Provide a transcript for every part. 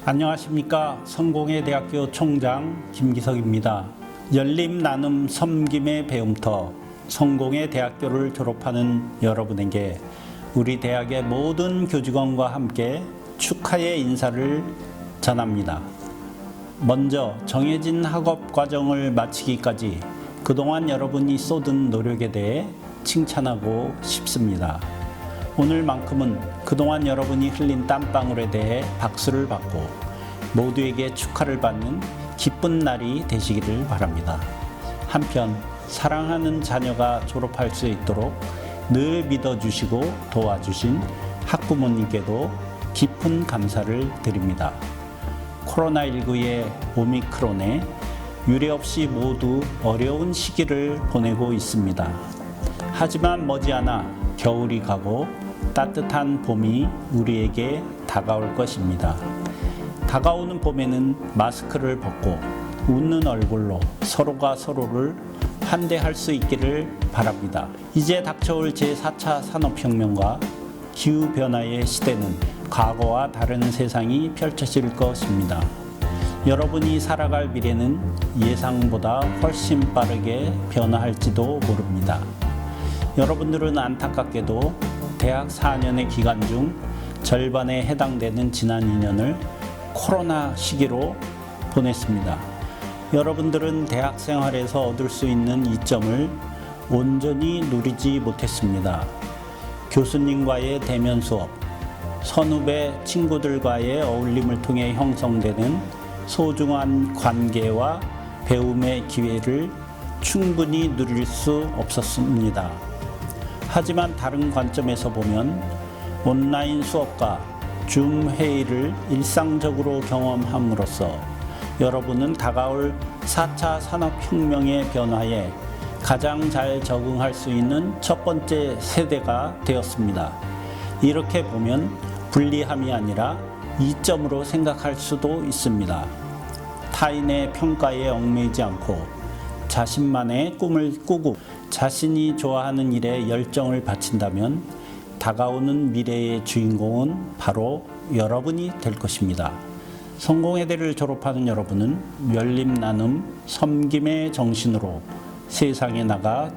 안녕하십니까. 성공회 대학교 총장 김기석입니다. 열림 나눔 섬김의 배움터 성공회 대학교를 졸업하는 여러분에게 우리 대학의 모든 교직원과 함께 축하의 인사를 전합니다. 먼저 정해진 학업 과정을 마치기까지 그동안 여러분이 쏟은 노력에 대해 칭찬하고 싶습니다. 오늘만큼은 그동안 여러분이 흘린 땀방울에 대해 박수를 받고 모두에게 축하를 받는 기쁜 날이 되시기를 바랍니다. 한편 사랑하는 자녀가 졸업할 수 있도록 늘 믿어주시고 도와주신 학부모님께도 깊은 감사를 드립니다. 코로나19의 오미크론에 유례없이 모두 어려운 시기를 보내고 있습니다. 하지만 머지않아 겨울이 가고 따뜻한 봄이 우리에게 다가올 것입니다. 다가오는 봄에는 마스크를 벗고 웃는 얼굴로 서로가 서로를 환대할 수 있기를 바랍니다. 이제 닥쳐올 제4차 산업혁명과 기후변화의 시대는 과거와 다른 세상이 펼쳐질 것입니다. 여러분이 살아갈 미래는 예상보다 훨씬 빠르게 변화할지도 모릅니다. 여러분들은 안타깝게도 대학 4년의 기간 중 절반에 해당되는 지난 2년을 코로나 시기로 보냈습니다. 여러분들은 대학 생활에서 얻을 수 있는 이점을 온전히 누리지 못했습니다. 교수님과의 대면 수업, 선후배 친구들과의 어울림을 통해 형성되는 소중한 관계와 배움의 기회를 충분히 누릴 수 없었습니다. 하지만 다른 관점에서 보면 온라인 수업과 줌 회의를 일상적으로 경험함으로써 여러분은 다가올 4차 산업혁명의 변화에 가장 잘 적응할 수 있는 첫 번째 세대가 되었습니다. 이렇게 보면 불리함이 아니라 이점으로 생각할 수도 있습니다. 타인의 평가에 얽매이지 않고 자신만의 꿈을 꾸고 자신이 좋아하는 일에 열정을 바친다면 다가오는 미래의 주인공은 바로 여러분이 될 것입니다. 성공회대를 졸업하는 여러분은 열림 나눔 섬김의 정신으로 세상에 나가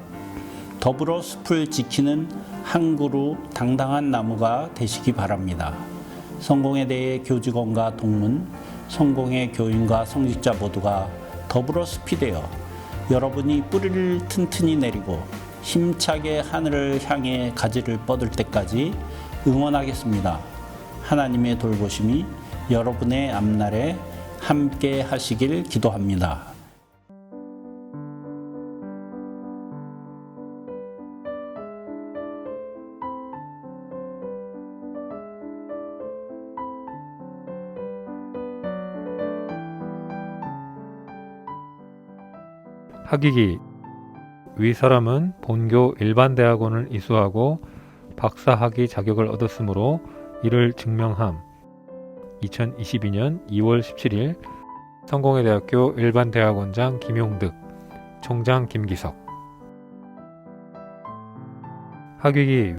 더불어 숲을 지키는 한 그루 당당한 나무가 되시기 바랍니다. 성공회대의 교직원과 동문, 성공회 교인과 성직자 모두가 더불어 숲이 되어 여러분이 뿌리를 튼튼히 내리고 힘차게 하늘을 향해 가지를 뻗을 때까지 응원하겠습니다. 하나님의 돌보심이 여러분의 앞날에 함께 하시길 기도합니다. 학위기 위 사람은 본교 일반대학원을 이수하고 박사학위 자격을 얻었으므로 이를 증명함. 2022년 2월 17일 성공회대학교 일반대학원장 김용득, 총장 김기석. 학위기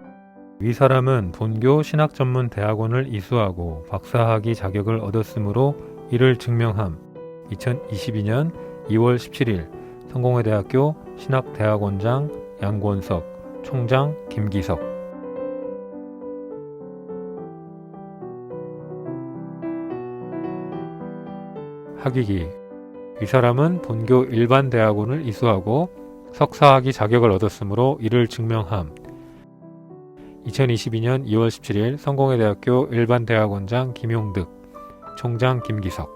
위 사람은 본교 신학전문대학원을 이수하고 박사학위 자격을 얻었으므로 이를 증명함. 2022년 2월 17일 성공회대학교 신학대학원장 양권석, 총장 김기석. 학위기 이 사람은 본교 일반대학원을 이수하고 석사학위 자격을 얻었으므로 이를 증명함. 2022년 2월 17일 성공회대학교 일반대학원장 김용득, 총장 김기석.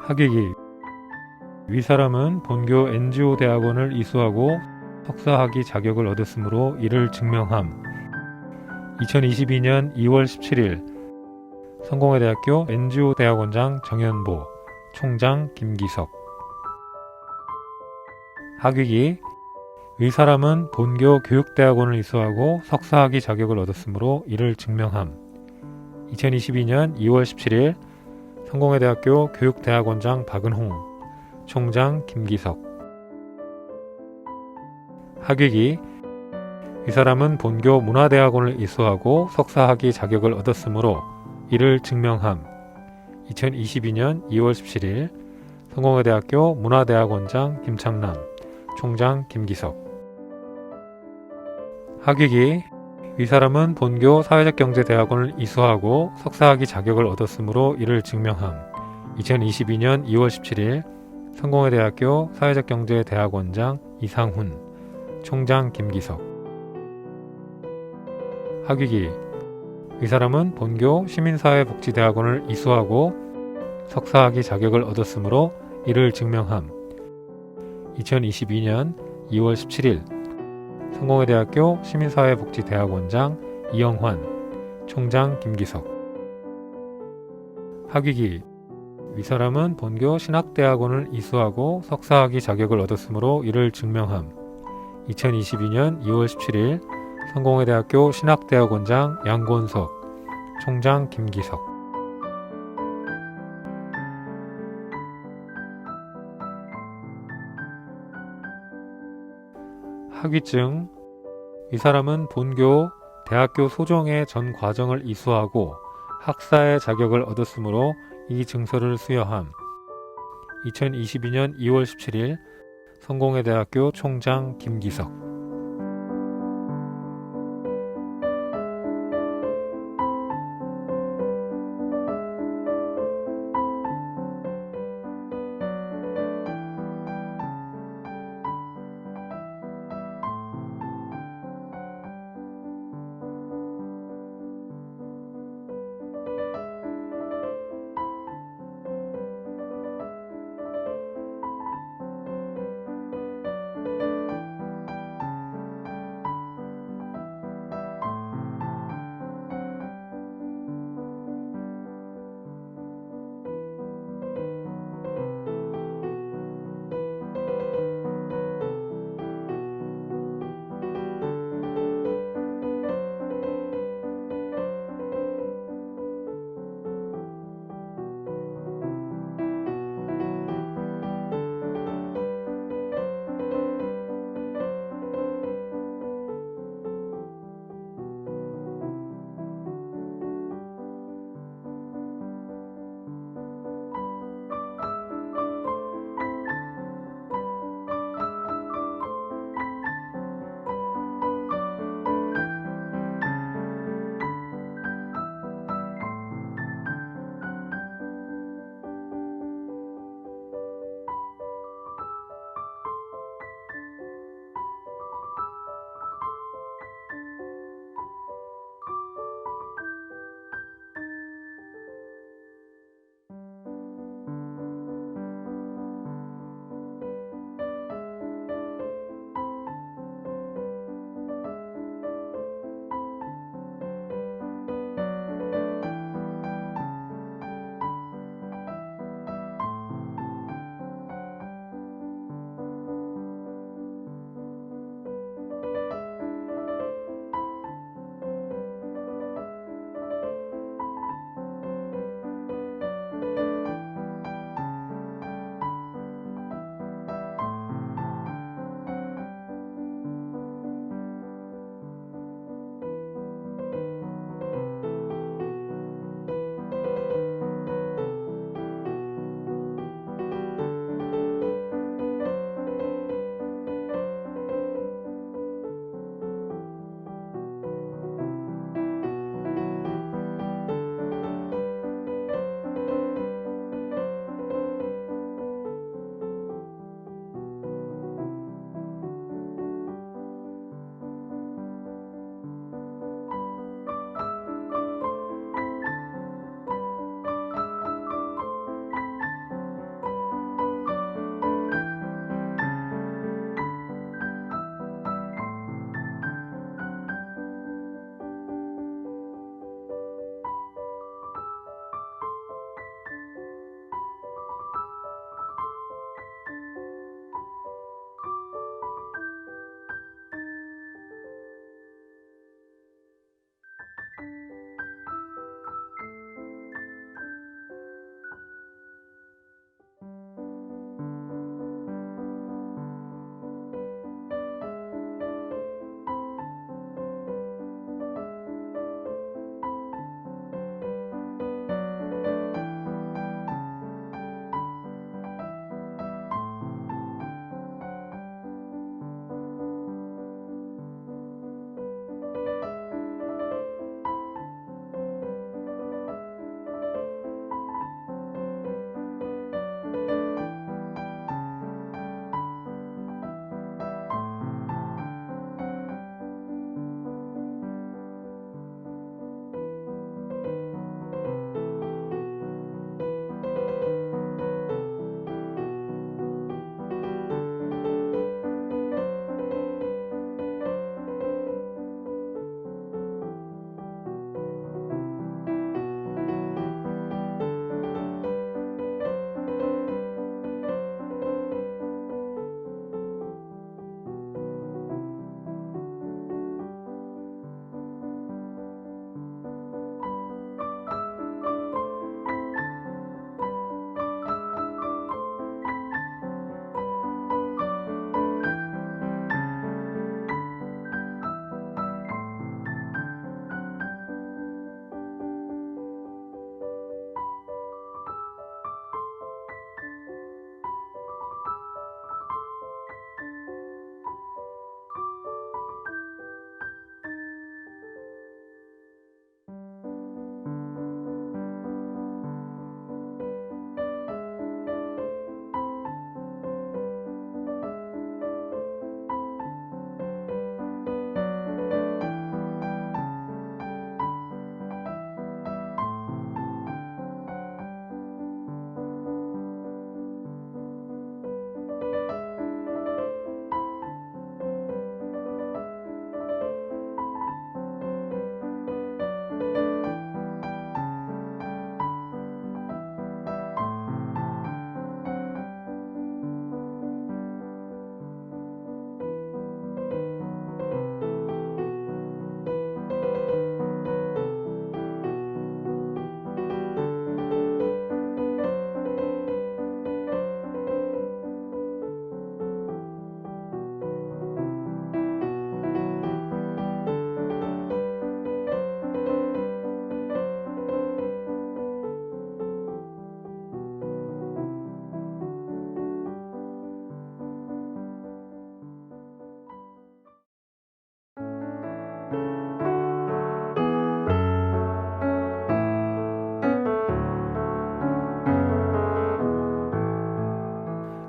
학위기 위 사람은 본교 NGO 대학원을 이수하고 석사학위 자격을 얻었으므로 이를 증명함. 2022년 2월 17일 성공회대학교 NGO 대학원장 정현보, 총장 김기석. 학위기 위 사람은 본교 교육대학원을 이수하고 석사학위 자격을 얻었으므로 이를 증명함. 2022년 2월 17일 성공회대학교 교육대학원장 박은홍, 총장 김기석. 학위기 이 사람은 본교 문화대학원을 이수하고 석사학위 자격을 얻었으므로 이를 증명함. 2022년 2월 17일 성공회대학교 문화대학원장 김창남, 총장 김기석. 학위기 위 사람은 본교 사회적경제대학원을 이수하고 석사학위 자격을 얻었으므로 이를 증명함. 2022년 2월 17일 성공회대학교 사회적경제대학원장 이상훈, 총장 김기석. 학위기 위 사람은 본교 시민사회복지대학원을 이수하고 석사학위 자격을 얻었으므로 이를 증명함. 2022년 2월 17일 성공회대학교 시민사회복지대학원장 이영환, 총장 김기석. 학위기 위 사람은 본교 신학대학원을 이수하고 석사학위 자격을 얻었으므로 이를 증명함. 2022년 2월 17일 성공회대학교 신학대학원장 양권석, 총장 김기석. 학위증 이 사람은 본교 대학교 소정의 전 과정을 이수하고 학사의 자격을 얻었으므로 이 증서를 수여함. 2022년 2월 17일 성공회대학교 총장 김기석.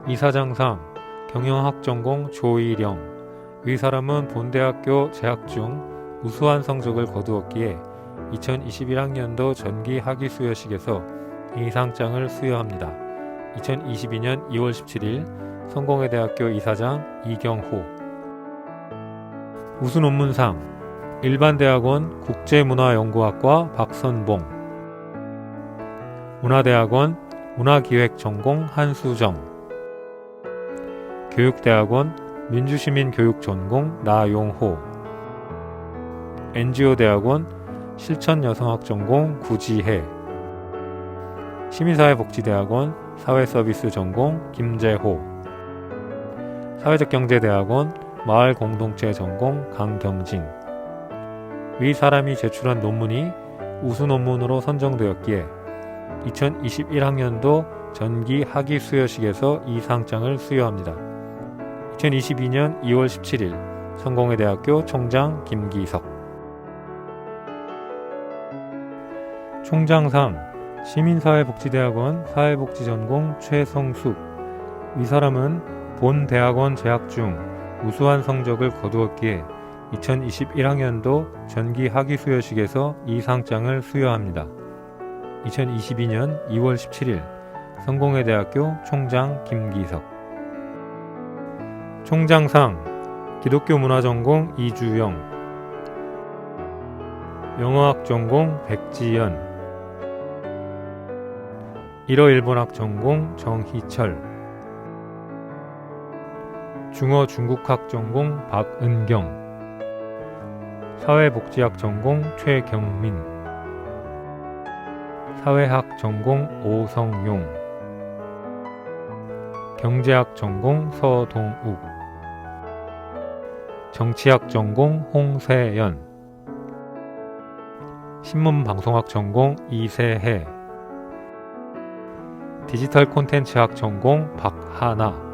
이사장상 경영학 전공 조일영. 위 사람은 본대학교 재학 중 우수한 성적을 거두었기에 2021학년도 전기 학위 수여식에서 이 상장을 수여합니다. 2022년 2월 17일 성공회대학교 이사장 이경호. 우수 논문상 일반대학원 국제문화연구학과 박선봉. 문화대학원 문화기획 전공 한수정. 교육대학원 민주시민교육 전공 나용호. NGO대학원 실천여성학 전공 구지혜. 시민사회복지대학원 사회서비스 전공 김재호. 사회적경제대학원 마을공동체 전공 강경진. 위 사람이 제출한 논문이 우수 논문으로 선정되었기에 2021학년도 전기 학위 수여식에서 이 상장을 수여합니다. 2022년 2월 17일 성공회대학교 총장 김기석. 총장상 시민사회복지대학원 사회복지전공 최성숙. 이 사람은 본 대학원 재학 중 우수한 성적을 거두었기에 2021학년도 전기 학위 수여식에서 이 상장을 수여합니다. 2022년 2월 17일 성공회대학교 총장 김기석. 총장상 기독교 문화 전공 이주영. 영어학 전공 백지연. 일어 일본학 전공 정희철. 중어 중국학 전공 박은경. 사회복지학 전공 최경민. 사회학 전공 오성용. 경제학 전공 서동욱. 정치학 전공 홍세연. 신문방송학 전공 이세혜. 디지털 콘텐츠학 전공 박하나.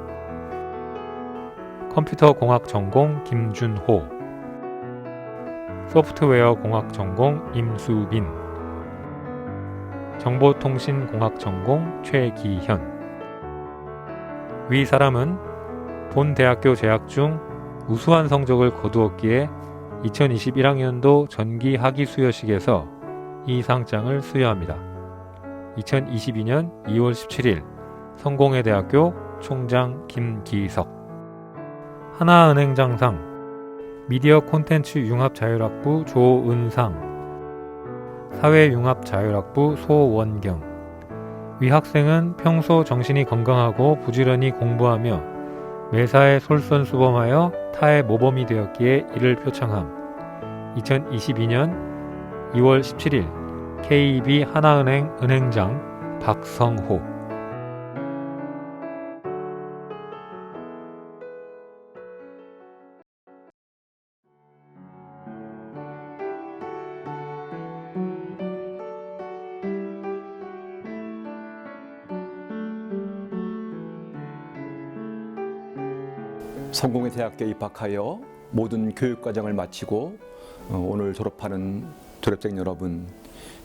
컴퓨터공학 전공 김준호. 소프트웨어 공학 전공 임수빈. 정보통신공학 전공 최기현. 위 사람은 본 대학교 재학 중 우수한 성적을 거두었기에 2021학년도 전기 학위 수여식에서 이 상장을 수여합니다. 2022년 2월 17일 성공회대학교 총장 김기석. 하나은행장상 미디어 콘텐츠 융합자율학부 조은상. 사회융합자율학부 소원경. 위 학생은 평소 정신이 건강하고 부지런히 공부하며 매사에 솔선수범하여 타의 모범이 되었기에 이를 표창함. 2022년 2월 17일 KB 하나은행 은행장 박성호. 성공회 대학교에 입학하여 모든 교육과정을 마치고 오늘 졸업하는 졸업생 여러분,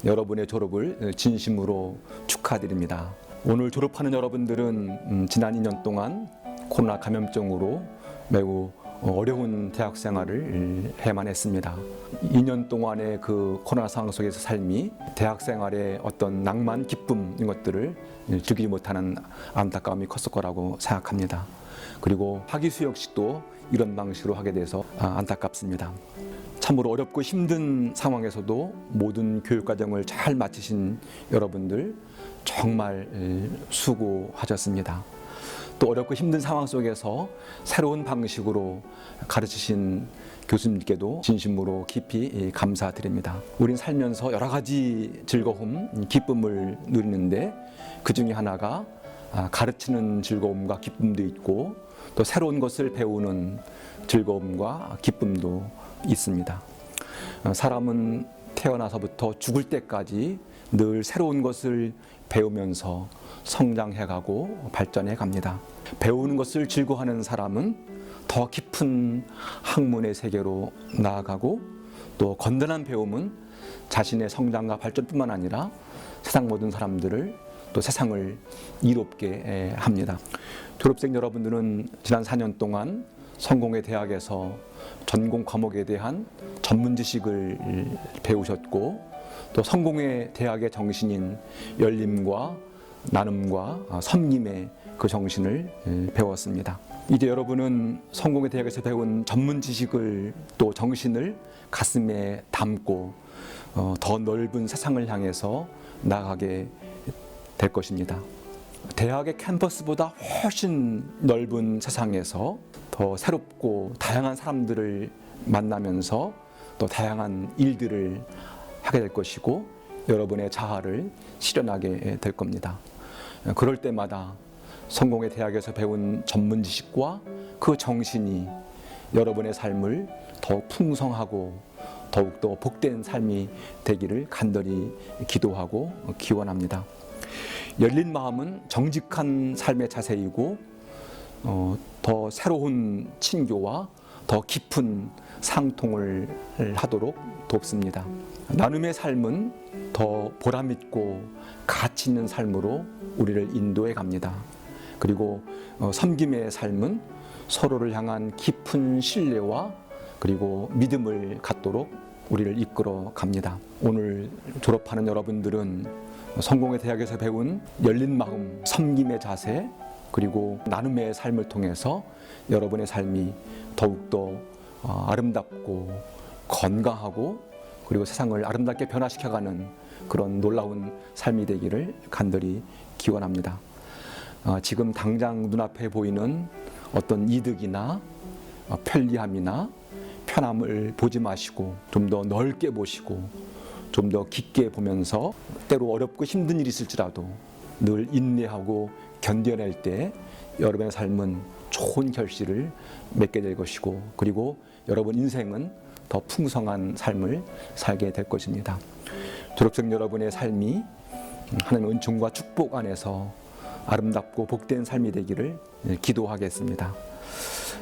여러분의 졸업을 진심으로 축하드립니다. 오늘 졸업하는 여러분들은 지난 2년 동안 코로나 감염증으로 매우 어려운 대학 생활을 해야만 했습니다. 2년 동안의 그 코로나 상황 속에서 삶이 대학 생활의 어떤 낭만, 기쁨 이런 것들을 즐기지 못하는 안타까움이 컸을 거라고 생각합니다. 그리고 학위 수여식도 이런 방식으로 하게 돼서 안타깝습니다. 참으로 어렵고 힘든 상황에서도 모든 교육과정을 잘 마치신 여러분들 정말 수고하셨습니다. 또 어렵고 힘든 상황 속에서 새로운 방식으로 가르치신 교수님께도 진심으로 깊이 감사드립니다. 우린 살면서 여러 가지 즐거움, 기쁨을 누리는데 그 중에 하나가 가르치는 즐거움과 기쁨도 있고 또 새로운 것을 배우는 즐거움과 기쁨도 있습니다. 사람은 태어나서부터 죽을 때까지 늘 새로운 것을 배우면서 성장해가고 발전해 갑니다. 배우는 것을 즐거워하는 사람은 더 깊은 학문의 세계로 나아가고 또 건전한 배움은 자신의 성장과 발전뿐만 아니라 세상 모든 사람들을 또 세상을 이롭게 합니다. 졸업생 여러분들은 지난 4년 동안 성공회 대학에서 전공 과목에 대한 전문 지식을 배우셨고 또 성공회 대학의 정신인 열림과 나눔과 섬김의 그 정신을 배웠습니다. 이제 여러분은 성공회 대학에서 배운 전문 지식을 또 정신을 가슴에 담고 더 넓은 세상을 향해서 나아가게 될 것입니다. 대학의 캠퍼스보다 훨씬 넓은 세상에서 더 새롭고 다양한 사람들을 만나면서 또 다양한 일들을 하게 될 것이고 여러분의 자아를 실현하게 될 겁니다. 그럴 때마다 성공의 대학에서 배운 전문 지식과 그 정신이 여러분의 삶을 더욱 풍성하고 더욱더 복된 삶이 되기를 간절히 기도하고 기원합니다. 열린 마음은 정직한 삶의 자세이고 더 새로운 친교와 더 깊은 상통을 하도록 돕습니다. 나눔의 삶은 더 보람있고 가치 있는 삶으로 우리를 인도해 갑니다. 그리고 섬김의 삶은 서로를 향한 깊은 신뢰와 그리고 믿음을 갖도록 우리를 이끌어 갑니다. 오늘 졸업하는 여러분들은 성공의 대학에서 배운 열린 마음, 섬김의 자세, 그리고 나눔의 삶을 통해서 여러분의 삶이 더욱더 아름답고 건강하고 그리고 세상을 아름답게 변화시켜가는 그런 놀라운 삶이 되기를 간절히 기원합니다. 지금 당장 눈앞에 보이는 어떤 이득이나 편리함이나 편함을 보지 마시고 좀 더 넓게 보시고 좀 더 깊게 보면서 때로 어렵고 힘든 일이 있을지라도 늘 인내하고 견뎌낼 때 여러분의 삶은 좋은 결실을 맺게 될 것이고 그리고 여러분 인생은 더 풍성한 삶을 살게 될 것입니다. 졸업생 여러분의 삶이 하나님의 은총과 축복 안에서 아름답고 복된 삶이 되기를 기도하겠습니다.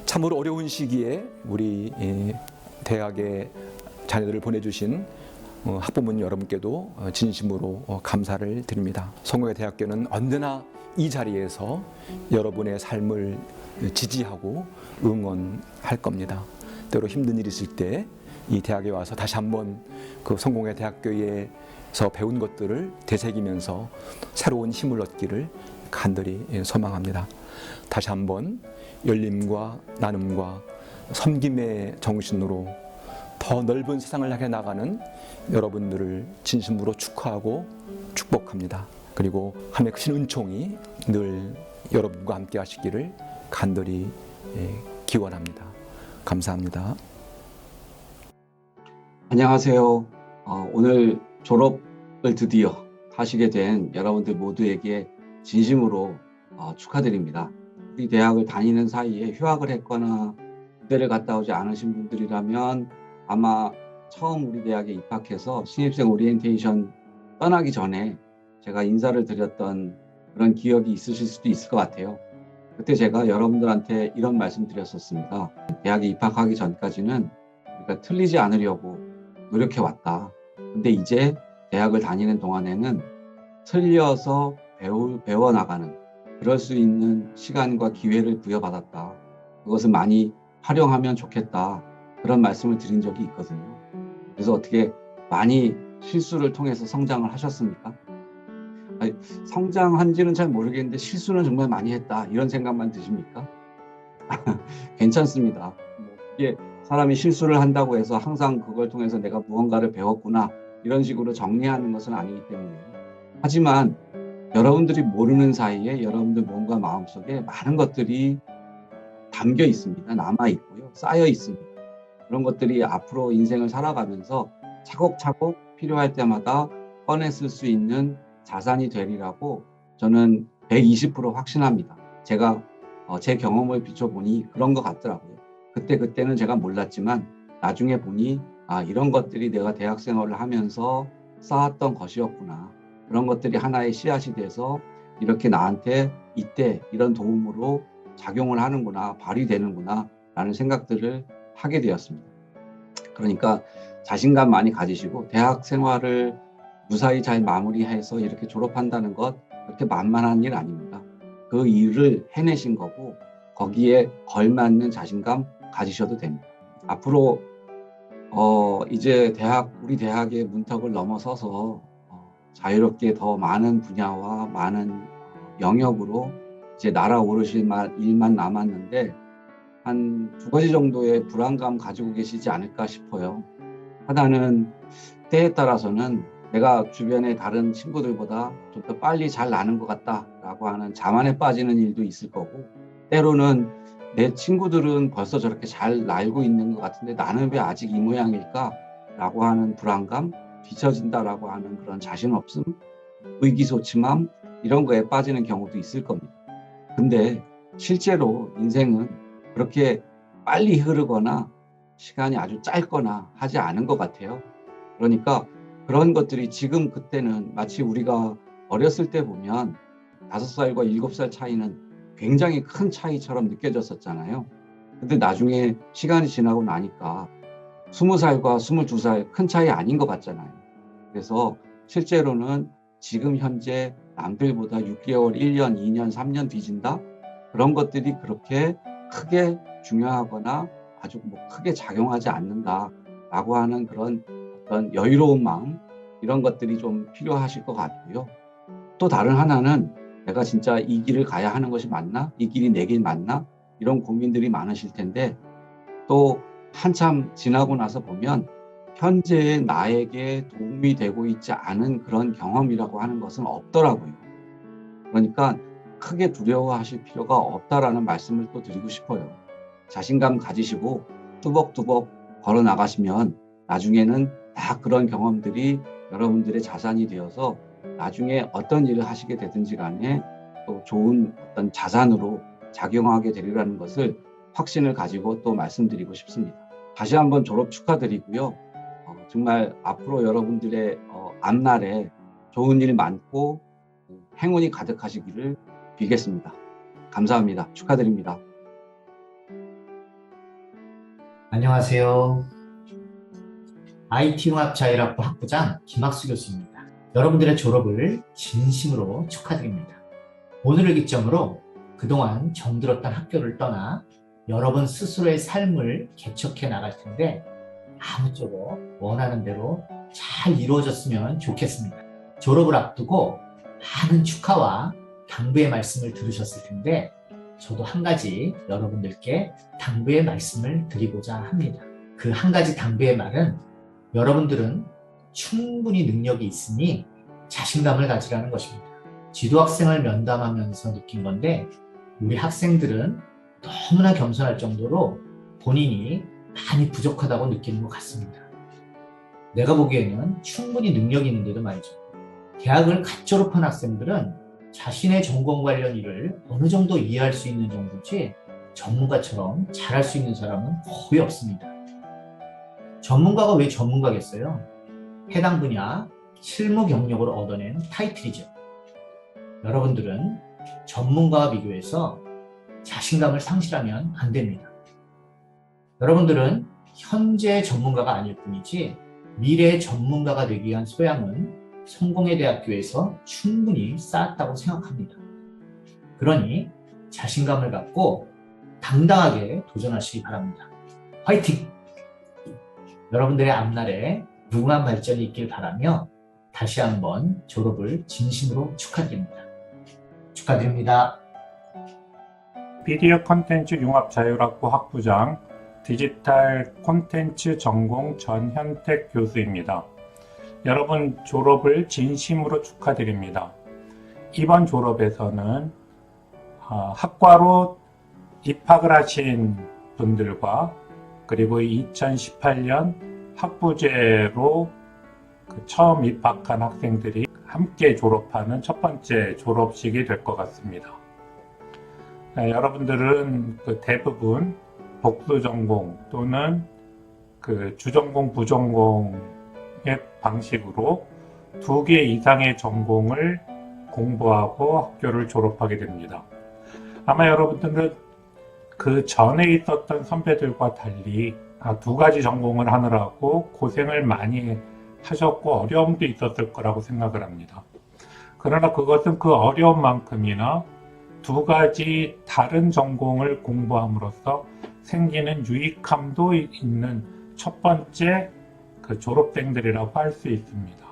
참으로 어려운 시기에 우리 대학의 자녀들을 보내주신 학부모님 여러분께도 진심으로 감사를 드립니다. 성공회 대학교는 언제나 이 자리에서 여러분의 삶을 지지하고 응원할 겁니다. 때로 힘든 일이 있을 때 이 대학에 와서 다시 한번 그 성공회 대학교에서 배운 것들을 되새기면서 새로운 힘을 얻기를 간절히 소망합니다. 다시 한번 열림과 나눔과 섬김의 정신으로 더 넓은 세상을 향해 나가는 여러분들을 진심으로 축하하고 축복합니다. 그리고 하나님의 크신 은총이 늘 여러분과 함께 하시기를 간절히 기원합니다. 감사합니다. 안녕하세요. 오늘 졸업을 드디어 하시게 된 여러분들 모두에게 진심으로 축하드립니다. 우리 대학을 다니는 사이에 휴학을 했거나 군대를 갔다 오지 않으신 분들이라면 아마 처음 우리 대학에 입학해서 신입생 오리엔테이션 떠나기 전에 제가 인사를 드렸던 그런 기억이 있으실 수도 있을 것 같아요. 그때 제가 여러분들한테 이런 말씀 드렸었습니다. 대학에 입학하기 전까지는 우리가 틀리지 않으려고 노력해 왔다. 근데 이제 대학을 다니는 동안에는 틀려서 배워나가는 그럴 수 있는 시간과 기회를 부여받았다. 그것을 많이 활용하면 좋겠다. 그런 말씀을 드린 적이 있거든요. 그래서 어떻게 많이 실수를 통해서 성장을 하셨습니까? 아니, 성장한지는 잘 모르겠는데 실수는 정말 많이 했다. 이런 생각만 드십니까? 괜찮습니다. 이게 사람이 실수를 한다고 해서 항상 그걸 통해서 내가 무언가를 배웠구나 이런 식으로 정리하는 것은 아니기 때문에 하지만 여러분들이 모르는 사이에 여러분들 몸과 마음속에 많은 것들이 담겨 있습니다. 남아 있고요. 쌓여 있습니다. 그런 것들이 앞으로 인생을 살아가면서 차곡차곡 필요할 때마다 꺼내 쓸 수 있는 자산이 되리라고 저는 120% 확신합니다. 제가 제 경험을 비춰보니 그런 것 같더라고요. 그때는 제가 몰랐지만 나중에 보니 이런 것들이 내가 대학 생활을 하면서 쌓았던 것이었구나. 그런 것들이 하나의 씨앗이 돼서 이렇게 나한테 이때 이런 도움으로 작용을 하는구나, 발휘되는구나 라는 생각들을 하게 되었습니다. 그러니까 자신감 많이 가지시고 대학 생활을 무사히 잘 마무리해서 이렇게 졸업한다는 것 그렇게 만만한 일 아닙니다. 그 일을 해내신 거고 거기에 걸맞는 자신감 가지셔도 됩니다. 앞으로 이제 우리 대학의 문턱을 넘어서서 자유롭게 더 많은 분야와 많은 영역으로 이제 날아오르실 일만 남았는데 한 두 가지 정도의 불안감 가지고 계시지 않을까 싶어요. 하나는 때에 따라서는 내가 주변의 다른 친구들보다 좀 더 빨리 잘 나는 것 같다라고 하는 자만에 빠지는 일도 있을 거고, 때로는 내 친구들은 벌써 저렇게 잘 날고 있는 것 같은데 나는 왜 아직 이 모양일까? 라고 하는 불안감, 뒤처진다라고 하는 그런 자신 없음, 의기소침함, 이런 거에 빠지는 경우도 있을 겁니다. 근데 실제로 인생은 그렇게 빨리 흐르거나 시간이 아주 짧거나 하지 않은 것 같아요. 그러니까 그런 것들이 지금 그때는 마치 우리가 어렸을 때 보면 5살과 7살 차이는 굉장히 큰 차이처럼 느껴졌었잖아요. 근데 나중에 시간이 지나고 나니까 20살과 22살 큰 차이 아닌 것 같잖아요. 그래서 실제로는 지금 현재 남들보다 6개월, 1년, 2년, 3년 뒤진다? 그런 것들이 그렇게 크게 중요하거나 아주 크게 작용하지 않는다라고 하는 그런 어떤 여유로운 마음, 이런 것들이 좀 필요하실 것 같고요. 또 다른 하나는 내가 진짜 이 길을 가야 하는 것이 맞나? 이 길이 내 길 맞나? 이런 고민들이 많으실 텐데, 또 한참 지나고 나서 보면 현재의 나에게 도움이 되고 있지 않은 그런 경험이라고 하는 것은 없더라고요. 그러니까 크게 두려워하실 필요가 없다라는 말씀을 또 드리고 싶어요. 자신감 가지시고 뚜벅뚜벅 걸어 나가시면 나중에는 다 그런 경험들이 여러분들의 자산이 되어서 나중에 어떤 일을 하시게 되든지 간에 또 좋은 어떤 자산으로 작용하게 되리라는 것을 확신을 가지고 또 말씀드리고 싶습니다. 다시 한번 졸업 축하드리고요. 정말 앞으로 여러분들의 앞날에 좋은 일 많고 행운이 가득하시기를 빌겠습니다. 감사합니다. 축하드립니다. 안녕하세요. IT융합자율학부 학부장 김학수 교수입니다. 여러분들의 졸업을 진심으로 축하드립니다. 오늘을 기점으로 그동안 정들었던 학교를 떠나 여러분 스스로의 삶을 개척해 나갈 텐데 아무쪼록 원하는 대로 잘 이루어졌으면 좋겠습니다. 졸업을 앞두고 많은 축하와 당부의 말씀을 들으셨을 텐데 저도 한 가지 여러분들께 당부의 말씀을 드리고자 합니다. 그 한 가지 당부의 말은 여러분들은 충분히 능력이 있으니 자신감을 가지라는 것입니다. 지도학생을 면담하면서 느낀 건데 우리 학생들은 너무나 겸손할 정도로 본인이 많이 부족하다고 느끼는 것 같습니다. 내가 보기에는 충분히 능력이 있는데도 말이죠. 대학을 갓 졸업한 학생들은 자신의 전공 관련 일을 어느 정도 이해할 수 있는 정도지 전문가처럼 잘할 수 있는 사람은 거의 없습니다. 전문가가 왜 전문가겠어요? 해당 분야 실무 경력을 얻어낸 타이틀이죠. 여러분들은 전문가와 비교해서 자신감을 상실하면 안 됩니다. 여러분들은 현재 전문가가 아닐 뿐이지 미래의 전문가가 되기 위한 소양은 성공의 대학교에서 충분히 쌓았다고 생각합니다. 그러니 자신감을 갖고 당당하게 도전하시기 바랍니다. 화이팅! 여러분들의 앞날에 무궁한 발전이 있길 바라며 다시 한번 졸업을 진심으로 축하드립니다. 축하드립니다. 미디어 콘텐츠 융합자율학부 학부장 디지털 콘텐츠 전공 전현택 교수입니다. 여러분 졸업을 진심으로 축하드립니다. 이번 졸업에서는 학과로 입학을 하신 분들과 그리고 2018년 학부제로 처음 입학한 학생들이 함께 졸업하는 첫 번째 졸업식이 될 것 같습니다. 여러분들은 대부분 복수 전공 또는 주전공, 부전공의 방식으로 2개 이상의 전공을 공부하고 학교를 졸업하게 됩니다. 아마 여러분들은 그 전에 있었던 선배들과 달리 2가지 전공을 하느라고 고생을 많이 하셨고 어려움도 있었을 거라고 생각을 합니다. 그러나 그것은 그 어려움만큼이나 두 가지 다른 전공을 공부함으로써 생기는 유익함도 있는 첫 번째 그 졸업생들이라고 할 수 있습니다.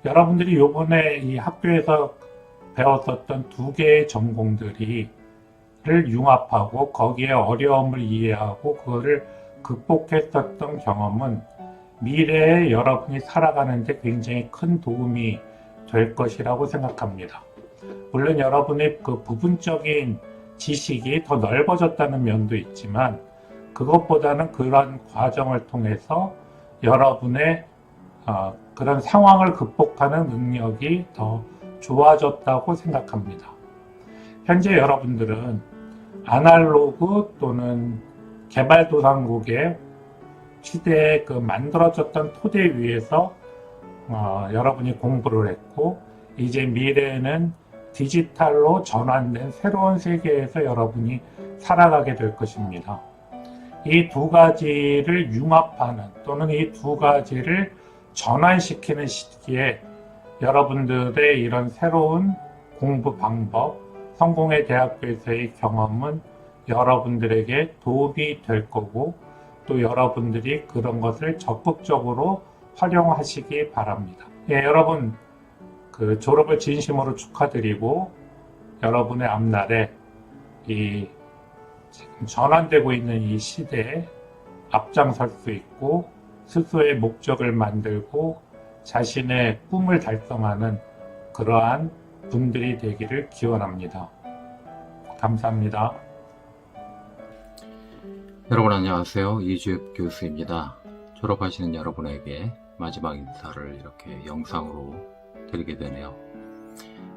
여러분들이 요번에 이 학교에서 배웠었던 두 개의 전공들을 융합하고 거기에 어려움을 이해하고 그거를 극복했었던 경험은 미래에 여러분이 살아가는데 굉장히 큰 도움이 될 것이라고 생각합니다. 물론 여러분의 그 부분적인 지식이 더 넓어졌다는 면도 있지만 그것보다는 그런 과정을 통해서 여러분의 그런 상황을 극복하는 능력이 더 좋아졌다고 생각합니다. 현재 여러분들은 아날로그 또는 개발도상국의 시대에 그 만들어졌던 토대 위에서 여러분이 공부를 했고 이제 미래에는 디지털로 전환된 새로운 세계에서 여러분이 살아가게 될 것입니다. 이 두 가지를 융합하는 또는 이 두 가지를 전환시키는 시기에 여러분들의 이런 새로운 공부 방법, 성공의 대학교에서의 경험은 여러분들에게 도움이 될 거고 또 여러분들이 그런 것을 적극적으로 활용하시기 바랍니다. 예, 여러분 그 졸업을 진심으로 축하드리고 여러분의 앞날에 이 지금 전환되고 있는 이 시대에 앞장설 수 있고 스스로의 목적을 만들고 자신의 꿈을 달성하는 그러한 분들이 되기를 기원합니다. 감사합니다. 여러분 안녕하세요. 이주엽 교수입니다. 졸업하시는 여러분에게 마지막 인사를 이렇게 영상으로 드리게 되네요.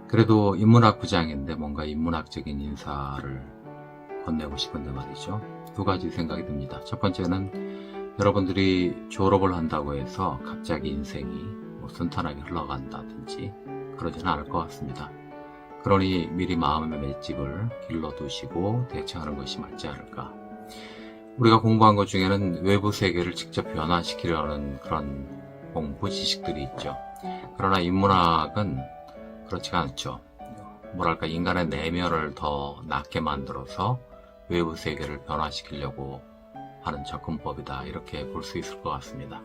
그래도 인문학 부장인데 뭔가 인문학적인 인사를 건네고 싶은데 말이죠. 두 가지 생각이 듭니다. 첫 번째는 여러분들이 졸업을 한다고 해서 갑자기 인생이 순탄하게 흘러간다든지 그러지는 않을 것 같습니다. 그러니 미리 마음의 맷집을 길러두시고 대처하는 것이 맞지 않을까. 우리가 공부한 것 중에는 외부 세계를 직접 변화시키려는 그런 공부 지식들이 있죠. 그러나 인문학은 그렇지가 않죠. 뭐랄까 인간의 내면을 더 낫게 만들어서 외부 세계를 변화시키려고 하는 접근법이다 이렇게 볼 수 있을 것 같습니다.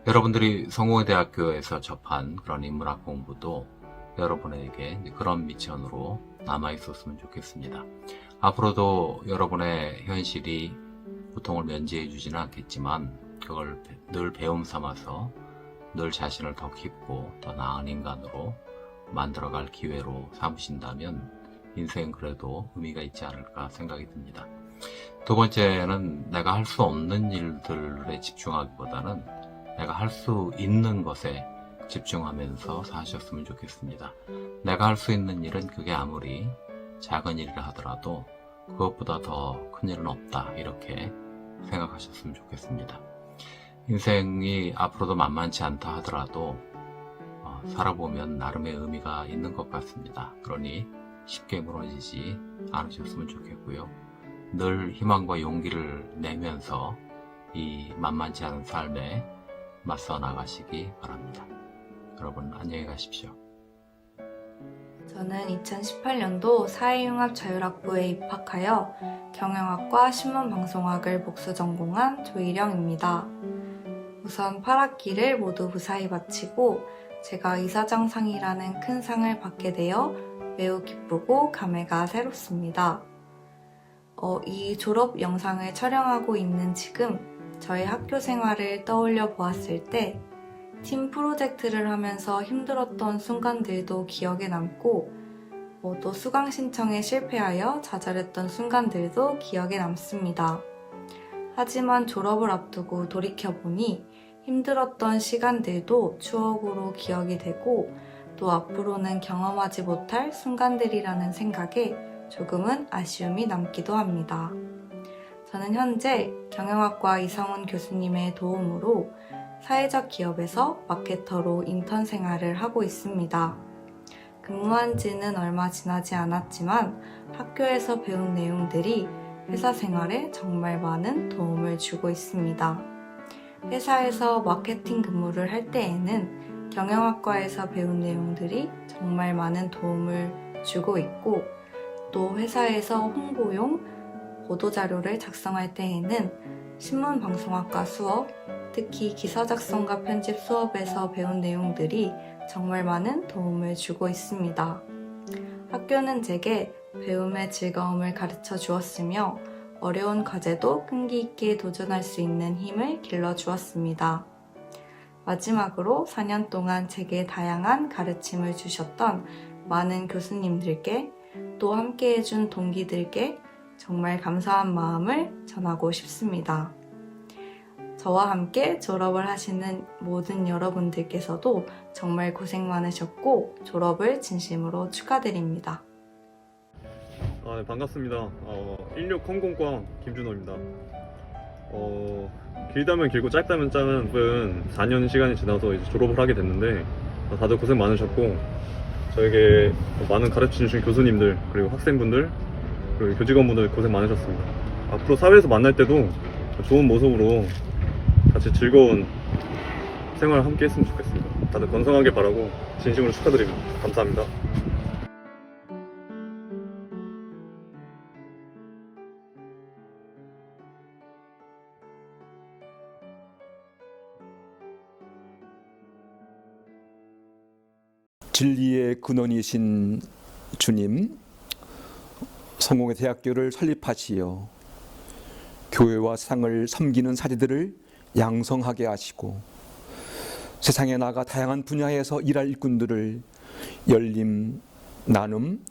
여러분들이 성공의 대학교에서 접한 그런 인문학 공부도 여러분에게 그런 미천으로 남아있었으면 좋겠습니다. 앞으로도 여러분의 현실이 고통을 면제해 주지는 않겠지만 그걸 늘 배움 삼아서 늘 자신을 더 깊고 더 나은 인간으로 만들어갈 기회로 삼으신다면 인생은 그래도 의미가 있지 않을까 생각이 듭니다. 두 번째는 내가 할 수 없는 일들에 집중하기보다는 내가 할 수 있는 것에 집중하면서 사셨으면 좋겠습니다. 내가 할 수 있는 일은 그게 아무리 작은 일이라 하더라도 그것보다 더 큰 일은 없다 이렇게 생각하셨으면 좋겠습니다. 인생이 앞으로도 만만치 않다 하더라도 살아보면 나름의 의미가 있는 것 같습니다. 그러니 쉽게 무너지지 않으셨으면 좋겠고요. 늘 희망과 용기를 내면서 이 만만치 않은 삶에 맞서 나가시기 바랍니다. 여러분 안녕히 가십시오. 저는 2018년도 사회융합자율학부에 입학하여 경영학과 신문방송학을 복수 전공한 조희령입니다. 우선 8학기를 모두 무사히 마치고 제가 이사장상이라는 큰 상을 받게 되어 매우 기쁘고 감회가 새롭습니다. 이 졸업 영상을 촬영하고 있는 지금 저의 학교 생활을 떠올려 보았을 때 팀 프로젝트를 하면서 힘들었던 순간들도 기억에 남고 또 수강 신청에 실패하여 좌절했던 순간들도 기억에 남습니다. 하지만 졸업을 앞두고 돌이켜보니 힘들었던 시간들도 추억으로 기억이 되고 또 앞으로는 경험하지 못할 순간들이라는 생각에 조금은 아쉬움이 남기도 합니다. 저는 현재 경영학과 이성훈 교수님의 도움으로 사회적 기업에서 마케터로 인턴 생활을 하고 있습니다. 근무한 지는 얼마 지나지 않았지만 학교에서 배운 내용들이 회사 생활에 정말 많은 도움을 주고 있습니다. 회사에서 마케팅 근무를 할 때에는 경영학과에서 배운 내용들이 정말 많은 도움을 주고 있고 또 회사에서 홍보용 보도자료를 작성할 때에는 신문방송학과 수업, 특히 기사 작성과 편집 수업에서 배운 내용들이 정말 많은 도움을 주고 있습니다. 학교는 제게 배움의 즐거움을 가르쳐 주었으며 어려운 과제도 끈기 있게 도전할 수 있는 힘을 길러 주었습니다. 마지막으로 4년 동안 제게 다양한 가르침을 주셨던 많은 교수님들께 또 함께 해준 동기들께 정말 감사한 마음을 전하고 싶습니다. 저와 함께 졸업을 하시는 모든 여러분들께서도 정말 고생 많으셨고 졸업을 진심으로 축하드립니다. 네, 반갑습니다. 1600과 김준호입니다. 길다면 길고 짧다면 짧은 4년 시간이 지나서 이제 졸업을 하게 됐는데 다들 고생 많으셨고 저에게 많은 가르쳐 주신 교수님들 그리고 학생분들 그리고 교직원분들 고생 많으셨습니다. 앞으로 사회에서 만날 때도 좋은 모습으로 같이 즐거운 생활을 함께 했으면 좋겠습니다. 다들 건강하게 바라고 진심으로 축하드립니다. 감사합니다. 진리의 근원이신 주님, 성공의 대학교를 설립하시어 교회와 세상을 섬기는 사제들을 양성하게 하시고 세상에 나가 다양한 분야에서 일할 일꾼들을 열림, 나눔,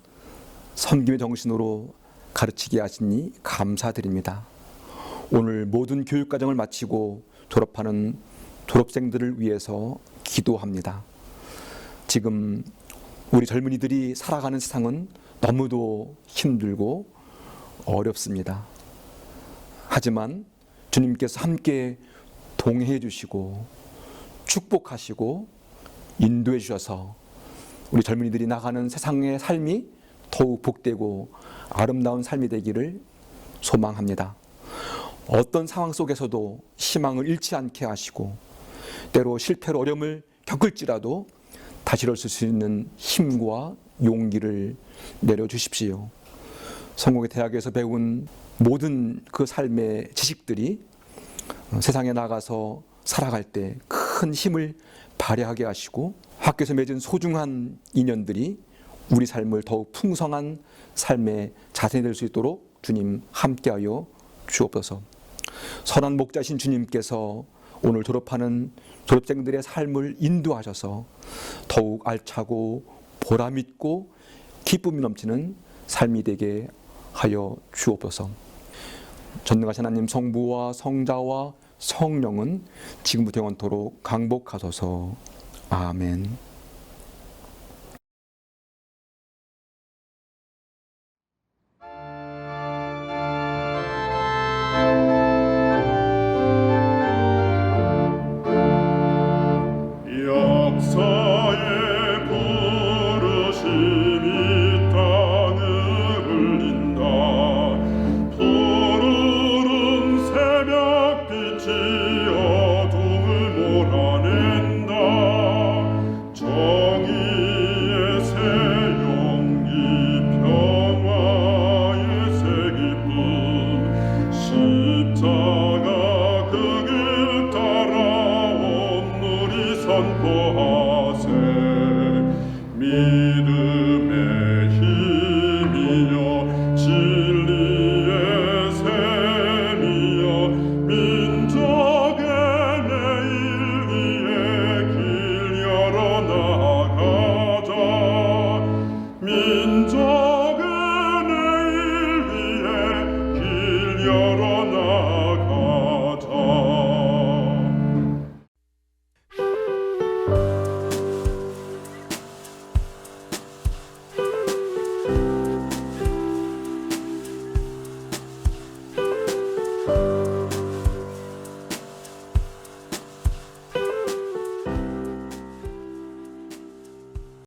섬김의 정신으로 가르치게 하시니 감사드립니다. 오늘 모든 교육과정을 마치고 졸업하는 졸업생들을 위해서 기도합니다. 지금 우리 젊은이들이 살아가는 세상은 너무도 힘들고 어렵습니다. 하지만 주님께서 함께 동행해 주시고 축복하시고 인도해 주셔서 우리 젊은이들이 나가는 세상의 삶이 더욱 복되고 아름다운 삶이 되기를 소망합니다. 어떤 상황 속에서도 희망을 잃지 않게 하시고 때로 실패로 어려움을 겪을지라도 다시 일어설 수 있는 힘과 용기를 내려주십시오. 성공의 대학에서 배운 모든 그 삶의 지식들이 세상에 나가서 살아갈 때 큰 힘을 발휘하게 하시고 학교에서 맺은 소중한 인연들이 우리 삶을 더욱 풍성한 삶의 자산이 될 수 있도록 주님 함께하여 주옵소서. 선한 목자신 주님께서 오늘 졸업하는 졸업생들의 삶을 인도하셔서 더욱 알차고 보람있고 기쁨이 넘치는 삶이 되게 하여 주옵소서. 전능하신 하나님 성부와 성자와 성령은 지금부터 영원토록 강복하소서. 아멘. 역사의 부르심이 땅을 울린다. 푸르른 새벽빛이 어둠을 몰아낸다. 정의의 새 용기 평화의 새 기쁨 십자가 그 길 따라온 우리 선포하세. 믿음의 힘이여 진리의 샘이여 민족의 내일 위에 길 열어나가자. 민족의 내일 위에 길 열어나가자.